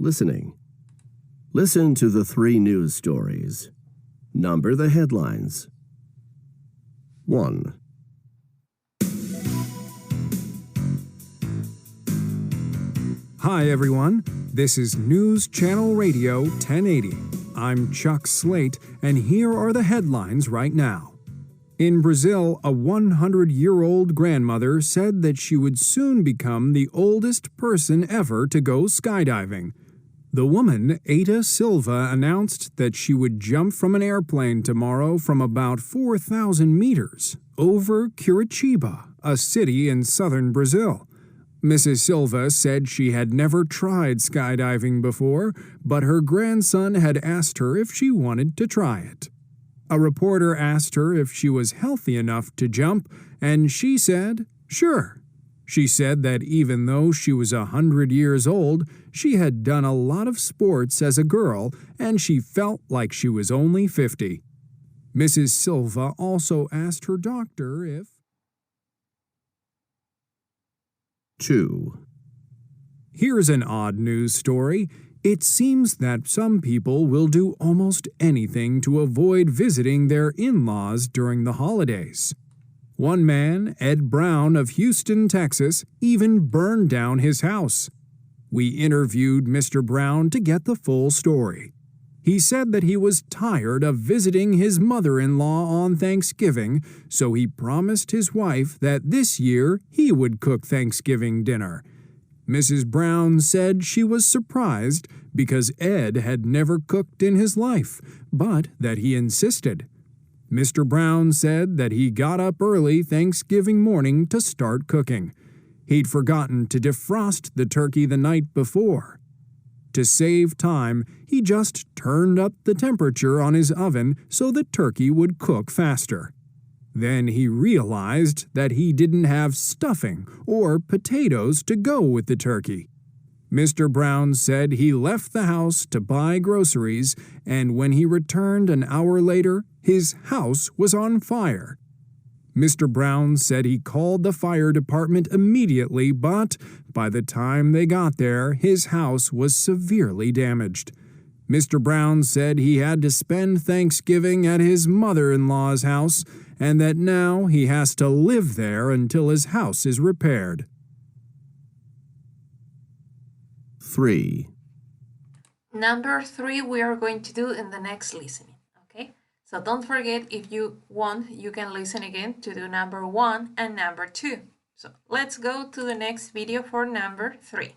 Listening. Listen to the 3 news stories. Number the headlines. 1. Hi, everyone. This is News Channel Radio 1080. I'm Chuck Slate, and here are the headlines right now. In Brazil, a 100-year-old grandmother said that she would soon become the oldest person ever to go skydiving. The woman, Ada Silva, announced that she would jump from an airplane tomorrow from about 4,000 meters over Curitiba, a city in southern Brazil. Mrs. Silva said she had never tried skydiving before, but her grandson had asked her if she wanted to try it. A reporter asked her if she was healthy enough to jump, and she said, sure. She said that even though she was 100 years old, she had done a lot of sports as a girl, and she felt like she was only 50. Mrs. Silva also asked her doctor if 2. Here's an odd news story. It seems that some people will do almost anything to avoid visiting their in-laws during the holidays. One man, Ed Brown of Houston, Texas, even burned down his house. We interviewed Mr. Brown to get the full story. He said that he was tired of visiting his mother-in-law on Thanksgiving, so he promised his wife that this year he would cook Thanksgiving dinner. Mrs. Brown said she was surprised because Ed had never cooked in his life, but that he insisted. Mr. Brown said that he got up early Thanksgiving morning to start cooking. He'd forgotten to defrost the turkey the night before. To save time, he just turned up the temperature on his oven so the turkey would cook faster. Then he realized that he didn't have stuffing or potatoes to go with the turkey. Mr. Brown said he left the house to buy groceries, and when he returned an hour later, his house was on fire. Mr. Brown said he called the fire department immediately, but by the time they got there, his house was severely damaged. Mr. Brown said he had to spend Thanksgiving at his mother-in-law's house, and that now he has to live there until his house is repaired. 3. Number 3 we are going to do in the next listening, okay? So don't forget, if you want, you can listen again to do number 1 and number 2. So let's go to the next video for number 3.